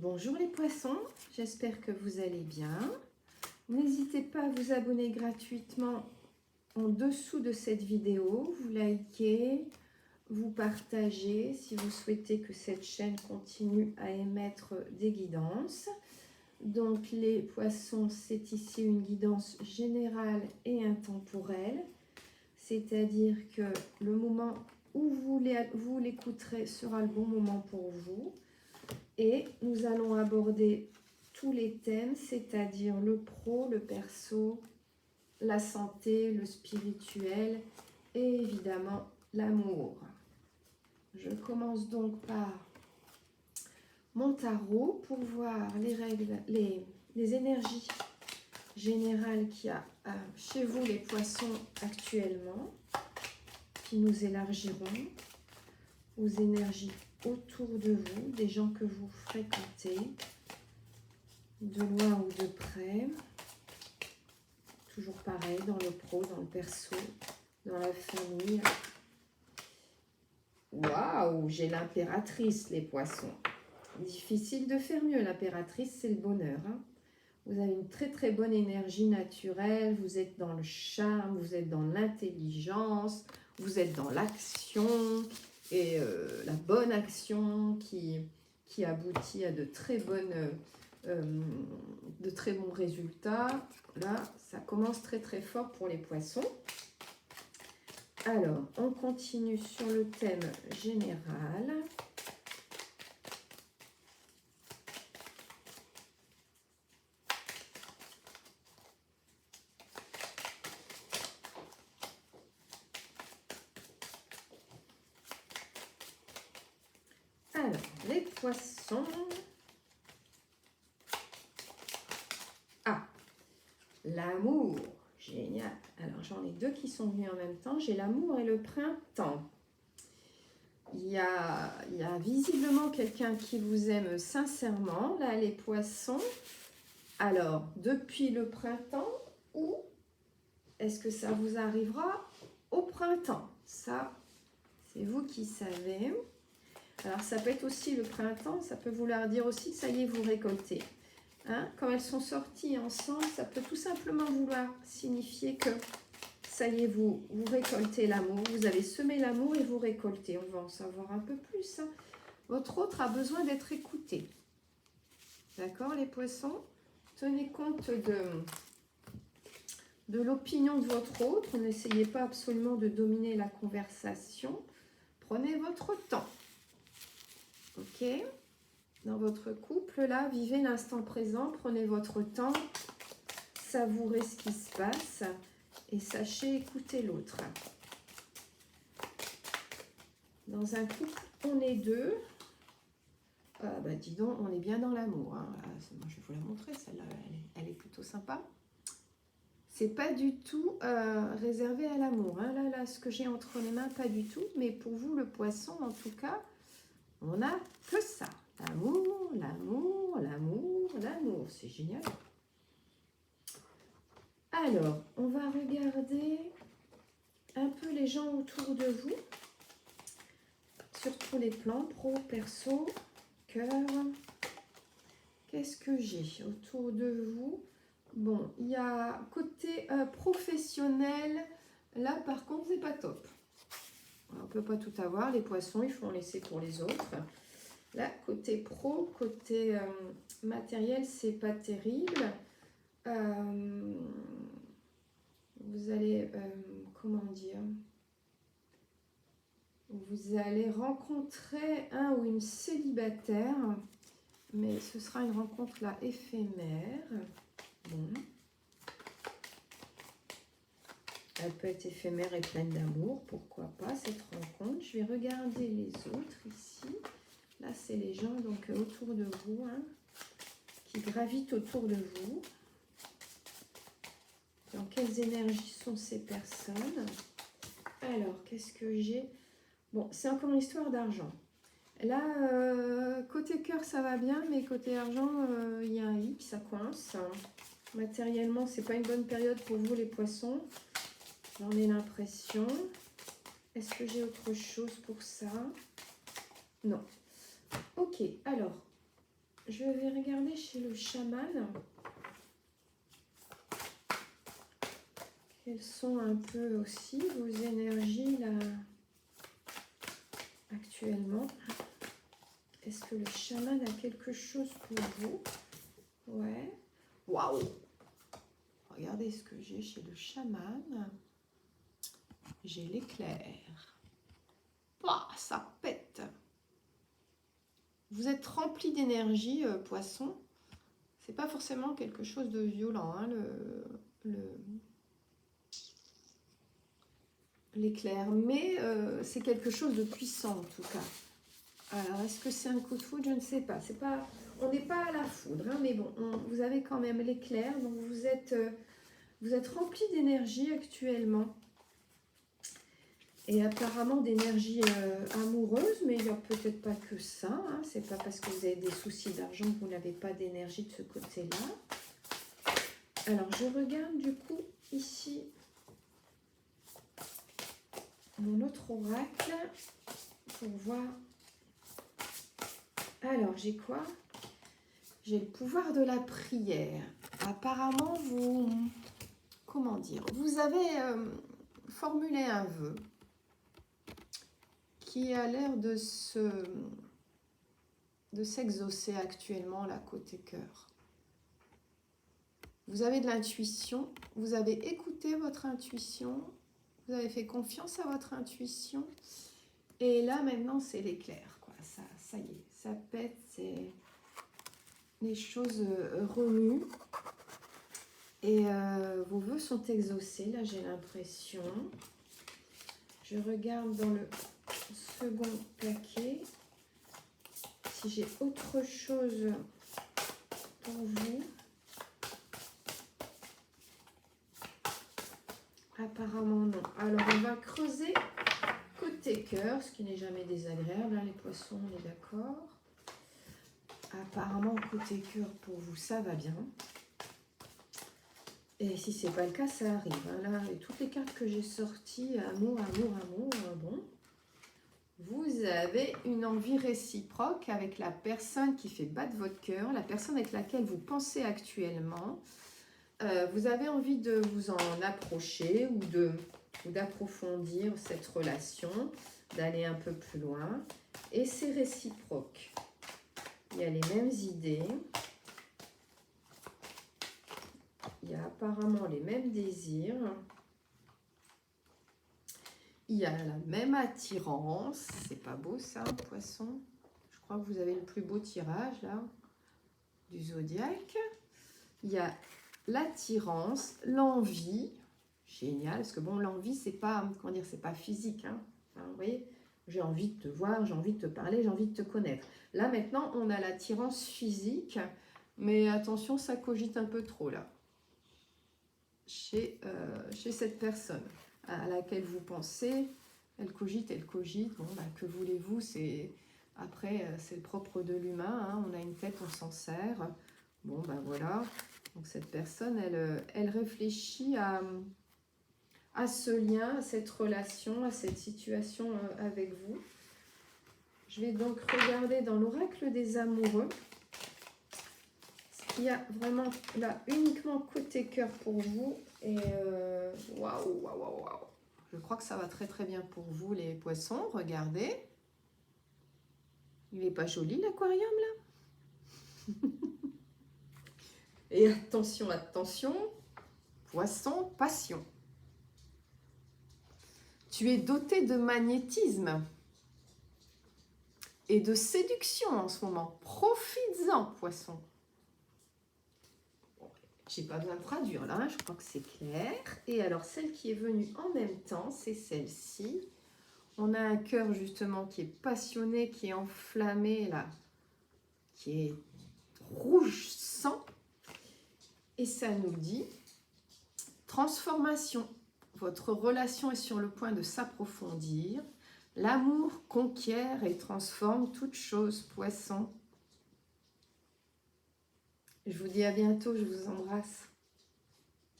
Bonjour les poissons, j'espère que vous allez bien. N'hésitez pas à vous abonner gratuitement en dessous de cette vidéo, vous likez, vous partagez si vous souhaitez que cette chaîne continue à émettre des guidances. Donc les poissons, c'est ici une guidance générale et intemporelle, c'est-à-dire que le moment où vous l'écouterez sera le bon moment pour vous. Et nous allons aborder tous les thèmes, c'est-à-dire le pro, le perso, la santé, le spirituel et évidemment l'amour. Je commence donc par mon tarot pour voir les règles, les énergies générales qu'il y a chez vous les poissons actuellement, qui nous élargiront aux énergies autour de vous, des gens que vous fréquentez, de loin ou de près. Toujours pareil, dans le pro, dans le perso, dans la famille. Waouh, j'ai l'impératrice, les poissons. Difficile de faire mieux, l'impératrice, c'est le bonheur. Hein. Vous avez une très très bonne énergie naturelle, vous êtes dans le charme, vous êtes dans l'intelligence, vous êtes dans l'action, et la bonne action qui aboutit à de très bons résultats. Là, ça commence très très fort pour les poissons. Alors, on continue sur le thème général. Alors, les poissons. Ah, l'amour. Génial. Alors, j'en ai deux qui sont venus en même temps. J'ai l'amour et le printemps. Il y a visiblement quelqu'un qui vous aime sincèrement. Là, les poissons. Alors, depuis le printemps ou est-ce que ça vous arrivera au printemps? Ça, c'est vous qui savez. Alors, ça peut être aussi le printemps, ça peut vouloir dire aussi que ça y est, vous récoltez. Hein? Quand elles sont sorties ensemble, ça peut tout simplement vouloir signifier que ça y est, vous récoltez l'amour. Vous avez semé l'amour et vous récoltez. On va en savoir un peu plus. Hein? Votre autre a besoin d'être écouté. D'accord, les poissons? Tenez compte de l'opinion de votre autre. N'essayez pas absolument de dominer la conversation. Prenez votre temps. Ok, dans votre couple, là, vivez l'instant présent, prenez votre temps, savourez ce qui se passe et sachez écouter l'autre. Dans un couple, on est deux. Bah dis donc, on est bien dans l'amour. Hein. Moi, je vais vous la montrer, celle-là, elle est plutôt sympa. C'est pas du tout réservé à l'amour. Hein. Là, ce que j'ai entre les mains, pas du tout. Mais pour vous, le poisson, en tout cas, on n'a que ça. L'amour, l'amour, l'amour, l'amour. C'est génial. Alors, on va regarder un peu les gens autour de vous. Sur tous les plans, pro, perso, cœur. Qu'est-ce que j'ai autour de vous? Bon, il y a côté professionnel. Là, par contre, c'est pas top. On ne peut pas tout avoir. Les poissons, il faut en laisser pour les autres. Là, côté pro, côté matériel, c'est pas terrible. Vous allez, comment dire, vous allez rencontrer un ou une célibataire, mais ce sera une rencontre là éphémère. Bon. Elle peut être éphémère et pleine d'amour, pourquoi pas cette rencontre. Je vais regarder les autres ici. Là, c'est les gens donc autour de vous, hein, qui gravitent autour de vous. Dans quelles énergies sont ces personnes? Alors, qu'est-ce que j'ai? Bon, c'est encore une histoire d'argent. Là, côté cœur, ça va bien, mais côté argent, il y a un hic, ça coince. Matériellement, c'est pas une bonne période pour vous, les poissons. J'en ai l'impression. Est-ce que j'ai autre chose pour ça? Non. Ok, alors, je vais regarder chez le chaman. Quelles sont un peu aussi vos énergies là actuellement? Est-ce que le chaman a quelque chose pour vous? Ouais. Waouh! Regardez ce que j'ai chez le chaman. J'ai l'éclair. Bah, ça pète. Vous êtes rempli d'énergie, poisson. C'est pas forcément quelque chose de violent, hein, l'éclair, mais c'est quelque chose de puissant en tout cas. Alors, est-ce que c'est un coup de foudre? Je ne sais pas. C'est pas, on n'est pas à la foudre, hein, mais bon, vous avez quand même l'éclair, donc vous êtes rempli d'énergie actuellement. Et apparemment d'énergie amoureuse, mais il n'y a peut-être pas que ça. Hein. C'est pas parce que vous avez des soucis d'argent que vous n'avez pas d'énergie de ce côté-là. Alors, je regarde du coup ici mon autre oracle pour voir. Alors, j'ai quoi? J'ai le pouvoir de la prière. Apparemment, comment dire? Vous avez formulé un vœu qui a l'air de s'exaucer actuellement là côté cœur. Vous avez de l'intuition, vous avez écouté votre intuition, vous avez fait confiance à votre intuition, et là maintenant c'est l'éclair, quoi. Ça y est, ça pète, les choses remuent, et vos vœux sont exaucés, là j'ai l'impression. Je regarde dans le second paquet si j'ai autre chose pour vous. Apparemment non. Alors on va creuser côté cœur, ce qui n'est jamais désagréable, hein, les poissons, on est d'accord. Apparemment côté cœur pour vous ça va bien. Et si c'est pas le cas, ça arrive. Hein. Là, et toutes les cartes que j'ai sorties, amour, bon. Vous avez une envie réciproque avec la personne qui fait battre votre cœur, la personne avec laquelle vous pensez actuellement. Vous avez envie de vous en approcher ou d'approfondir cette relation, d'aller un peu plus loin. Et c'est réciproque. Il y a les mêmes idées. Il y a apparemment les mêmes désirs. Il y a la même attirance. C'est pas beau ça, poisson? Je crois que vous avez le plus beau tirage là du zodiaque. Il y a l'attirance, l'envie. Génial, parce que bon, l'envie, c'est pas, comment dire, c'est pas physique. Hein. Enfin, vous voyez, j'ai envie de te voir, j'ai envie de te parler, j'ai envie de te connaître. Là, maintenant, on a l'attirance physique, mais attention, ça cogite un peu trop là. Chez cette personne à laquelle vous pensez, elle cogite. Bon, bah, que voulez-vous, après, c'est le propre de l'humain, hein. On a une tête, on s'en sert. Bon, ben voilà. Donc cette personne, elle réfléchit à ce lien, à cette relation, à cette situation avec vous. Je vais donc regarder dans l'oracle des amoureux ce qu'il y a vraiment là uniquement côté cœur pour vous. Et waouh. Je crois que ça va très très bien pour vous les poissons. Regardez. Il n'est pas joli l'aquarium là? Et attention, poisson, passion. Tu es doté de magnétisme et de séduction en ce moment. Profites-en, poisson. Bon, j'ai pas besoin de traduire là, hein, je crois que c'est clair. Et alors, celle qui est venue en même temps, c'est celle-ci. On a un cœur justement qui est passionné, qui est enflammé là, qui est rouge sang. Et ça nous dit transformation. Votre relation est sur le point de s'approfondir. L'amour conquiert et transforme toute chose, poisson. Je vous dis à bientôt, je vous embrasse.